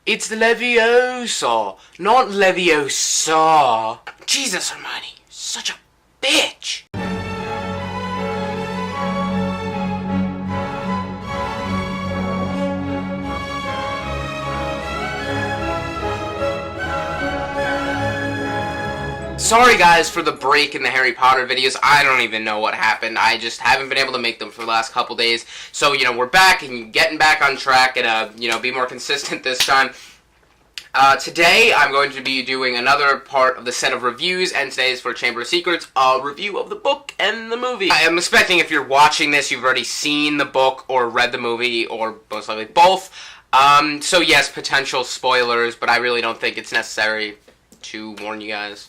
It's the Leviosa, not Leviosa. Jesus, Hermione, such a bitch. Sorry guys for the break in the Harry Potter videos. I don't even know what happened. I just haven't been able to make them for the last couple days. So, we're back and getting back on track and, be more consistent this time. Today, I'm going to be doing another part of the set of reviews, and today is for Chamber of Secrets, a review of the book and the movie. I am expecting if you're watching this, you've already seen the book or read the movie, or most likely both. So yes, potential spoilers, but I really don't think it's necessary to warn you guys.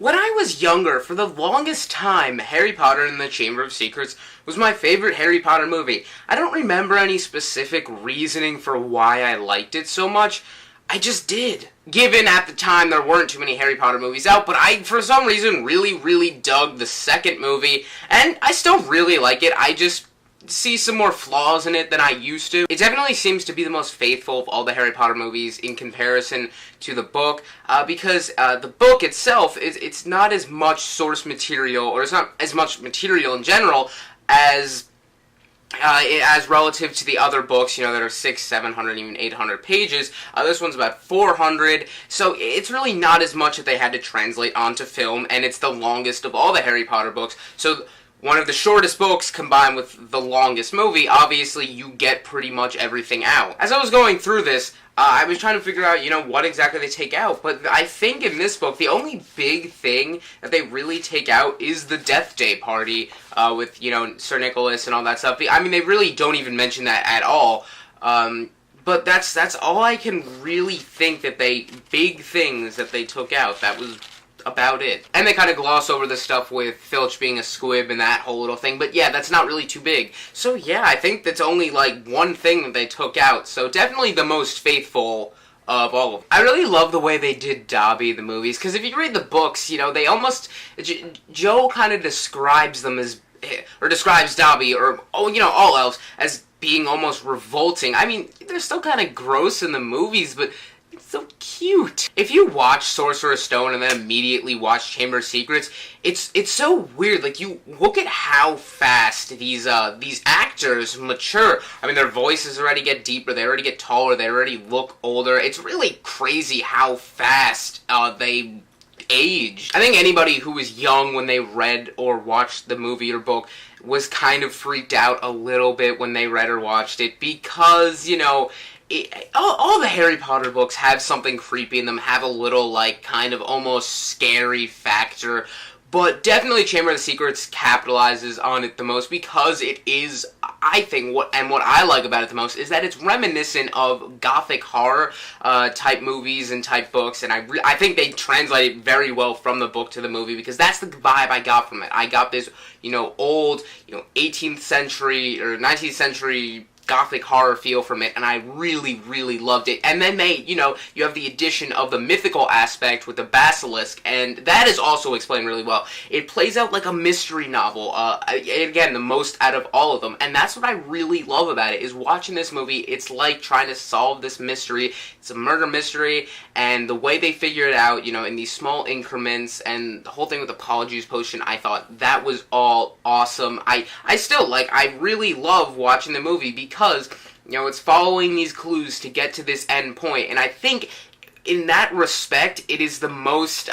When I was younger, for the longest time, Harry Potter and the Chamber of Secrets was my favorite Harry Potter movie. I don't remember any specific reasoning for why I liked it so much. I just did. Given at the time there weren't too many Harry Potter movies out, but I, for some reason, really dug the second movie, and I still really like it. I just see some more flaws in it than I used to. It definitely seems to be the most faithful of all the Harry Potter movies in comparison to the book, because the book itself, it's not as much source material, or it's not as much material in general as relative to the other books, that are 600, 700, even 800 pages. This one's about 400, so it's really not as much that they had to translate onto film, and it's the longest of all the Harry Potter books, so one of the shortest books combined with the longest movie, obviously you get pretty much everything out. As I was going through this, I was trying to figure out, what exactly they take out, but I think in this book, the only big thing that they really take out is the Death Day party, with, Sir Nicholas and all that stuff. I mean, they really don't even mention that at all, but that's all I can really think that big things that they took out. That was about it. And they kind of gloss over the stuff with Filch being a squib and that whole little thing, but yeah, that's not really too big. So yeah, I think that's only like one thing that they took out, so definitely the most faithful of all of them. I really love the way they did Dobby in the movies, because if you read the books, they almost, Joe kind of describes them as, or describes Dobby, or, all elves, as being almost revolting. I mean, they're still kind of gross in the movies, but it's so cute. If you watch Sorcerer's Stone and then immediately watch Chamber of Secrets, it's so weird. Like, you look at how fast these actors mature. I mean, their voices already get deeper, they already get taller, they already look older. It's really crazy how fast they age. I think anybody who was young when they read or watched the movie or book was kind of freaked out a little bit when they read or watched it, because, all the Harry Potter books have something creepy in them, have a little, kind of almost scary factor, but definitely Chamber of the Secrets capitalizes on it the most, because it is, I think, what I like about it the most is that it's reminiscent of gothic horror type movies and type books, and I think they translate it very well from the book to the movie, because that's the vibe I got from it. I got this, old, 18th century or 19th century gothic horror feel from it, and I really loved it. And then you have the addition of the mythical aspect with the basilisk, and that is also explained really well. It plays out like a mystery novel, again, the most out of all of them, and that's what I really love about it, is watching this movie. It's like trying to solve this mystery. It's a murder mystery, and the way they figure it out, in these small increments, and the whole thing with the Polyjuice Potion, I thought that was all awesome. I really love watching the movie, because, it's following these clues to get to this end point, and I think in that respect, it is the most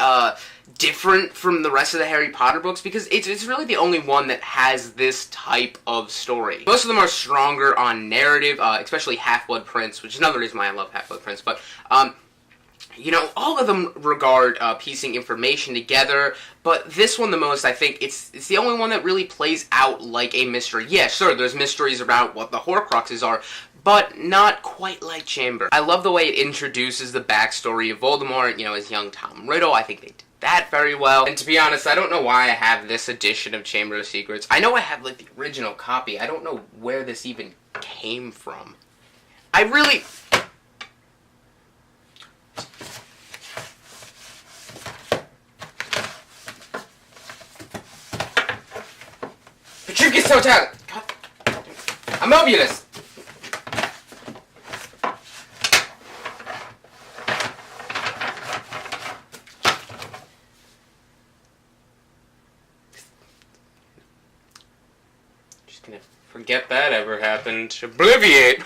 different from the rest of the Harry Potter books, because it's really the only one that has this type of story. Most of them are stronger on narrative, especially Half-Blood Prince, which is another reason why I love Half-Blood Prince, but, all of them regard piecing information together, but this one the most, I think, it's the only one that really plays out like a mystery. Yeah, sure, there's mysteries about what the Horcruxes are, but not quite like Chamber. I love the way it introduces the backstory of Voldemort, as young Tom Riddle. I think they did that very well. And to be honest, I don't know why I have this edition of Chamber of Secrets. I know I have, the original copy. I don't know where this even came from. I really... Patrick is so tired! I'm Mobius! Forget that ever happened. Obliviate!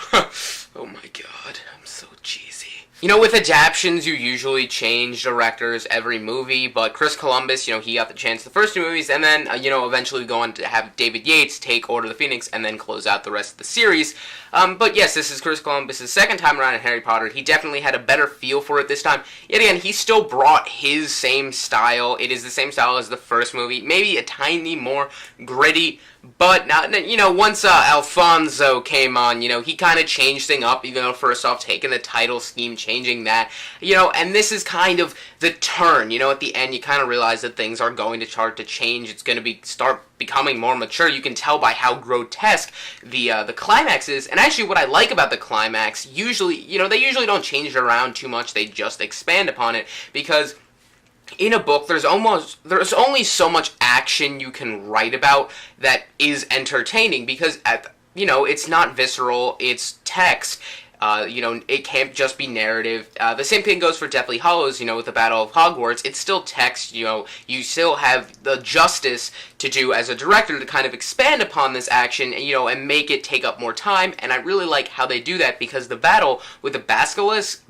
Oh my god, I'm so cheesy. You know, with adaptions, you usually change directors every movie, but Chris Columbus, he got the chance the first two movies, and then, eventually go on to have David Yates take Order of the Phoenix, and then close out the rest of the series. But yes, this is Chris Columbus' second time around in Harry Potter. He definitely had a better feel for it this time. Yet again, he still brought his same style. It is the same style as the first movie, maybe a tiny more gritty. But now, once Alfonso came on, he kind of changed things up. First off, taking the title scheme, changing that, and this is kind of the turn. At the end, you kind of realize that things are going to start to change. It's going to start becoming more mature. You can tell by how grotesque the climax is. And actually, what I like about the climax, usually, they usually don't change it around too much. They just expand upon it, because in a book, there's only so much action you can write about that is entertaining, because it's not visceral, it's text. It can't just be narrative. The same thing goes for Deathly Hallows, with the Battle of Hogwarts. It's still text, you still have the justice to do as a director to kind of expand upon this action, and make it take up more time. And I really like how they do that, because the battle with the basilisk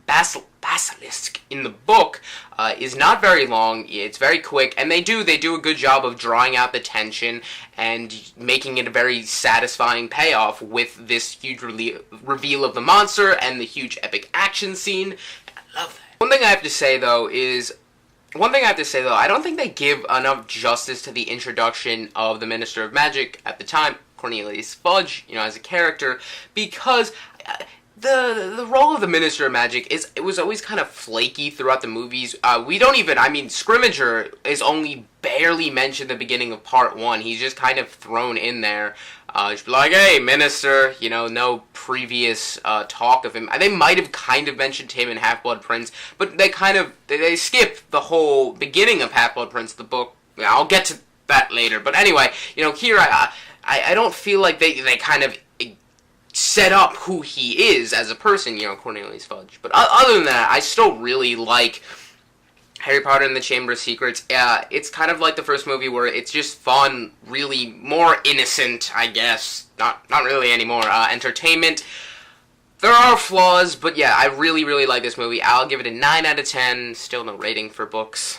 in the book is not very long. It's very quick, and they do a good job of drawing out the tension and making it a very satisfying payoff with this huge reveal of the monster and the huge epic action scene. I love that. One thing I have to say though, I don't think they give enough justice to the introduction of the Minister of Magic at the time, Cornelius Fudge, as a character, because the role of the Minister of Magic it was always kind of flaky throughout the movies. Scrimmager is only barely mentioned at the beginning of part 1. He's just kind of thrown in there. Just be like, hey, Minister, no previous talk of him. They might have kind of mentioned him in Half-Blood Prince, but they skip the whole beginning of Half-Blood Prince, the book. I'll get to that later. But anyway, here I don't feel like they kind of set up who he is as a person, Cornelius Fudge. But other than that, I still really like Harry Potter and the Chamber of Secrets. It's kind of like the first movie, where it's just fun, really more innocent, I guess. Not really anymore. Entertainment. There are flaws, but yeah, I really, really like this movie. I'll give it a 9 out of 10. Still no rating for books.